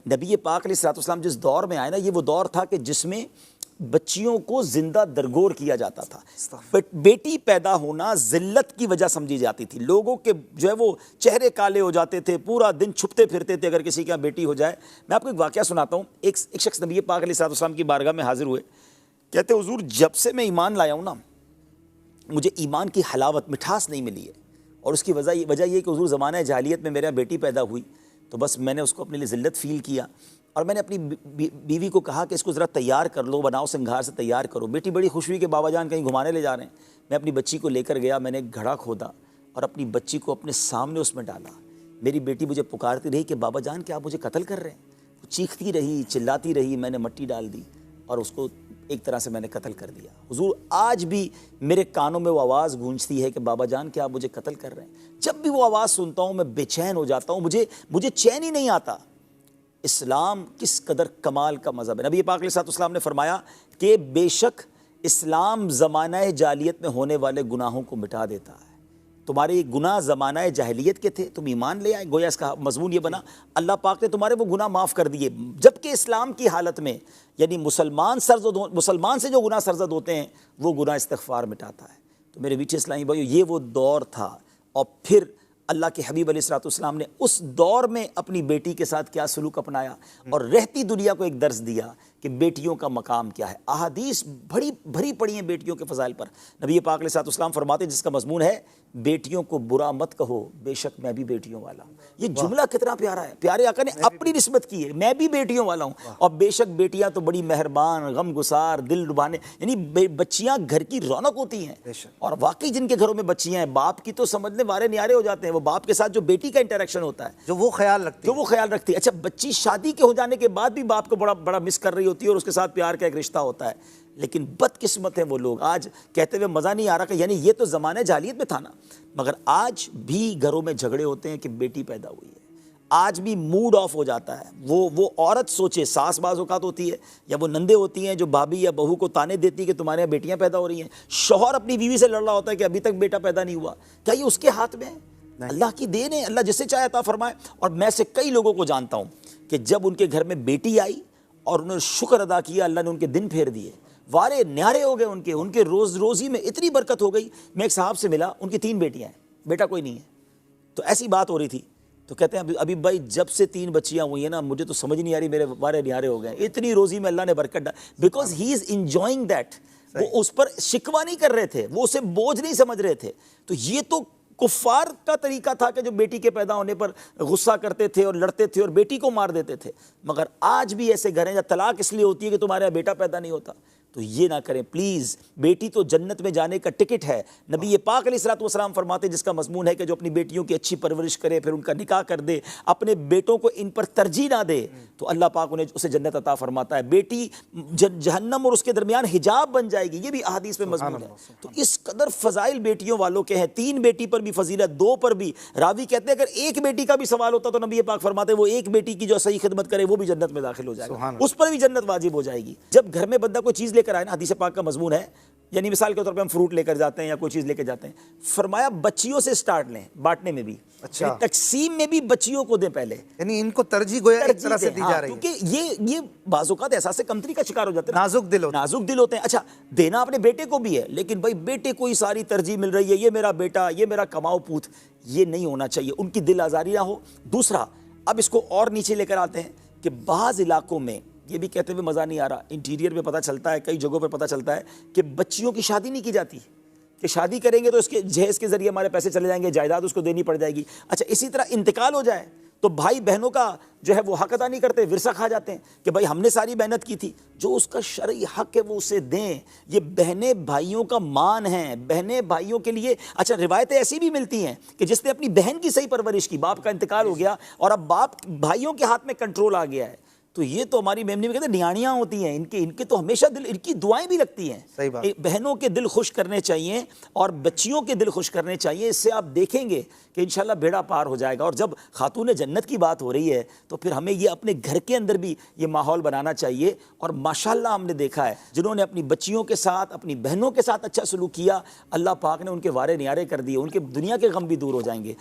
نبی پاک علیہ الصلوۃ والسلام جس دور میں آئے نا، یہ وہ دور تھا کہ جس میں بچیوں کو زندہ درگور کیا جاتا تھا۔ بیٹی پیدا ہونا ذلت کی وجہ سمجھی جاتی تھی، لوگوں کے جو ہے وہ چہرے کالے ہو جاتے تھے، پورا دن چھپتے پھرتے تھے اگر کسی کا بیٹی ہو جائے۔ میں آپ کو ایک واقعہ سناتا ہوں۔ ایک شخص نبی پاک علیہ الصلوۃ والسلام کی بارگاہ میں حاضر ہوئے، کہتے حضور جب سے میں ایمان لایا ہوں نا، مجھے ایمان کی حلاوت مٹھاس نہیں ملی ہے، اور اس کی وجہ یہ کہ حضور زمانہ جاہلیت میں میرے بیٹی پیدا ہوئی تو بس میں نے اس کو اپنے لیے ذلت فیل کیا، اور میں نے اپنی بیوی کو کہا کہ اس کو ذرا تیار کر لو، بناؤ سنگھار سے تیار کرو۔ بیٹی بڑی خوش ہوئی کہ بابا جان کہیں گھمانے لے جا رہے ہیں۔ میں اپنی بچی کو لے کر گیا، میں نے ایک گھڑا کھودا اور اپنی بچی کو اپنے سامنے اس میں ڈالا۔ میری بیٹی مجھے پکارتی رہی کہ بابا جان کیا آپ مجھے قتل کر رہے ہیں؟ وہ چیختی رہی، چلاتی رہی، میں نے مٹی ڈال دی اور اس کو ایک طرح سے میں نے قتل کر دیا۔ حضور آج بھی میرے کانوں میں وہ آواز گونجتی ہے کہ بابا جان کیا آپ مجھے قتل کر رہے ہیں؟ جب بھی وہ آواز سنتا ہوں میں بے چین ہو جاتا ہوں، مجھے چین ہی نہیں آتا۔ اسلام کس قدر کمال کا مذہب ہے۔ نبی پاک علیہ الصلوۃ والسلام نے فرمایا کہ بے شک اسلام زمانہ جاہلیت میں ہونے والے گناہوں کو مٹا دیتا ہے۔ تمہارے گناہ زمانہ جاہلیت کے تھے، تم ایمان لے آئے، گویا اس کا مضمون یہ بنا اللہ پاک نے تمہارے وہ گناہ معاف کر دیے۔ جبکہ اسلام کی حالت میں یعنی مسلمان سے جو گناہ سرزد ہوتے ہیں وہ گناہ استغفار مٹاتا ہے۔ تو میرے میٹھے اسلامی بھائیو، یہ وہ دور تھا، اور پھر اللہ کے حبیب علیہ الصلوۃ والسلام نے اس دور میں اپنی بیٹی کے ساتھ کیا سلوک اپنایا اور رہتی دنیا کو ایک درس دیا کہ بیٹیوں کا مقام کیا ہے۔ احادیث بھری پڑی ہیں بیٹیوں کے فضائل پر۔ نبی پاک علیہ الصلوۃ والسلام فرماتے ہیں جس کا مضمون ہے بیٹیوں کو برا مت کہو، بے شک میں بھی بیٹیوں والا ہوں۔ یہ جملہ کتنا پیارا ہے، پیارے آقا نے اپنی نسبت کی ہے، میں بھی بیٹیوں والا ہوں، اور بے شک بیٹیاں تو بڑی مہربان، غم گسار، دل لبانے، یعنی بچیاں گھر کی رونق ہوتی ہیں۔ اور واقعی جن کے گھروں میں بچیاں ہیں، باپ کی تو سمجھنے وارے نیارے ہو جاتے ہیں، وہ باپ کے ساتھ جو بیٹی کا انٹریکشن ہوتا ہے جو وہ خیال رکھتی ہے۔ اچھا بچی شادی کے ہو جانے کے بعد بھی باپ کو بڑا مس کر رہی ہوتی ہے، اور اس کے ساتھ پیار کا ایک رشتہ ہوتا ہے۔ لیکن بدقسمت ہیں وہ لوگ، آج کہتے ہوئے مزہ نہیں آ رہا کہ یعنی یہ تو زمانہ جاہلیت میں تھا نا، مگر آج بھی گھروں میں جھگڑے ہوتے ہیں کہ بیٹی پیدا ہوئی ہے۔ آج بھی موڈ آف ہو جاتا ہے، وہ عورت سوچے، ساس بعض اوقات ہوتی ہے یا وہ نندے ہوتی ہیں جو بھابھی یا بہو کو تانے دیتی ہے کہ تمہارے یہاں بیٹیاں پیدا ہو رہی ہیں، شوہر اپنی بیوی سے لڑ رہا ہوتا ہے کہ ابھی تک بیٹا پیدا نہیں ہوا۔ کیا یہ اس کے ہاتھ میں ہے؟ اللہ کی دین ہے، اللہ جسے چاہے عطا فرمائے۔ اور میں سے کئی لوگوں کو جانتا ہوں کہ جب ان کے گھر میں بیٹی آئی اور انہوں نے شکر ادا کیا، اللہ نے ان کے دن پھیر دیے، وارے نیارے ہو گئے، ان کے روزی میں اتنی برکت ہو گئی۔ میں ایک صاحب سے ملا، ان کی 3 بیٹیاں ہیں، بیٹا کوئی نہیں ہے، تو ایسی بات ہو رہی تھی، تو کہتے ہیں ابھی بھائی جب سے 3 بچیاں ہوئی ہیں نا، مجھے تو سمجھ نہیں آ رہی، میرے وارے نیارے ہو گئے، اتنی روزی میں اللہ نے برکت ڈالی، because he is enjoying that. وہ اس پر شکوہ نہیں کر رہے تھے، وہ اسے بوجھ نہیں سمجھ رہے تھے۔ تو یہ تو کفار کا طریقہ تھا کہ جو بیٹی کے پیدا ہونے پر غصہ کرتے تھے اور لڑتے تھے اور بیٹی کو مار دیتے تھے، مگر آج بھی ایسے گھر ہیں جہاں طلاق اس لیے ہوتی ہے کہ تمہارے یہاں بیٹا پیدا نہیں ہوتا۔ تو یہ نہ کریں پلیز، بیٹی تو جنت میں جانے کا ٹکٹ ہے۔ نبی پاک علیہ الصلوۃ والسلام فرماتے جس کا مضمون ہے کہ جو اپنی بیٹیوں کی اچھی پرورش کرے، پھر ان کا نکاح کر دے، اپنے بیٹوں کو ان پر ترجیح نہ دے، تو اللہ پاک اسے جنت عطا فرماتا ہے۔ بیٹی جہنم اور اس کے درمیان حجاب بن جائے گی، یہ بھی احادیث میں مضمون ہے۔ تو اس قدر فضائل بیٹیوں والوں کے ہیں، 3 بیٹی پر بھی فضیلت، 2 پر بھی۔ راوی کہتے ہیں اگر 1 بیٹی کا بھی سوال ہوتا تو نبی پاک فرماتے وہ 1 بیٹی کی جو صحیح خدمت کرے وہ بھی جنت میں داخل ہو جائے گا، اس پر بھی جنت واجب ہو جائے گی۔ جب گھر میں بندہ کوئی چیز لے کر آئے نا، حدیث پاک کا مضمون ہے، یعنی مثال کے طور پہ ہم فروٹ لے کر جاتے ہیں یا کوئی چیز لے کے جاتے ہیں، فرمایا بچیوں سے سٹارٹ لیں، بانٹنے میں بھی، یعنی تقسیم میں بھی بچیوں کو دیں پہلے، یعنی ان کو ترجیح گویا ایک طرح سے دی جا رہی ہے، کیونکہ یہ بعض اوقات احساس کمتری کا شکار ہو جاتے ہیں، نازک دل ہوتے ہیں۔ اچھا دینا اپنے بیٹے کو بھی ہے، لیکن بھائی بیٹے کو ہی ساری ترجیح مل رہی ہے، یہ میرا بیٹا، یہ میرا کماؤ پوت، یہ نہیں ہونا چاہیے، ان کی دل آزاری نہ ہو۔ دوسرا، اب اس کو اور نیچے لے کر آتے ہیں کہ بعض علاقوں میں یہ بھی کہتے ہوئے مزہ نہیں آ رہا، انٹیریئر میں پتہ چلتا ہے، کئی جگہوں پر پتہ چلتا ہے کہ بچیوں کی شادی نہیں کی جاتی، کہ شادی کریں گے تو اس کے جہیز کے ذریعے ہمارے پیسے چلے جائیں گے، جائیداد اس کو دینی پڑ جائے گی۔ اچھا اسی طرح انتقال ہو جائے تو بھائی بہنوں کا جو ہے وہ حق ادا نہیں کرتے، ورثہ کھا جاتے ہیں کہ بھائی ہم نے ساری محنت کی تھی، جو اس کا شرعی حق ہے وہ اسے دیں۔ یہ بہنیں بھائیوں کا مان ہیں، بہنیں بھائیوں کے لیے۔ اچھا روایتیں ایسی بھی ملتی ہیں کہ جس نے اپنی بہن کی صحیح پرورش کی، باپ کا انتقال ہو گیا اور اب باپ بھائیوں کے ہاتھ میں کنٹرول آ گیا ہے، تو یہ تو ہماری میمنی میں کہتے ہیں نیاڑیاں ہوتی ہیں، ان کے تو ہمیشہ دل، ان کی دعائیں بھی لگتی ہیں۔ بہنوں کے دل خوش کرنے چاہیے اور بچیوں کے دل خوش کرنے چاہیے، اس سے آپ دیکھیں گے کہ انشاءاللہ بیڑا پار ہو جائے گا۔ اور جب خاتون جنت کی بات ہو رہی ہے تو پھر ہمیں یہ اپنے گھر کے اندر بھی یہ ماحول بنانا چاہیے۔ اور ماشاءاللہ ہم نے دیکھا ہے جنہوں نے اپنی بچیوں کے ساتھ، اپنی بہنوں کے ساتھ اچھا سلوک کیا، اللہ پاک نے ان کے وارے نیارے کر دیے، ان کے دنیا کے غم بھی دور ہو جائیں گے۔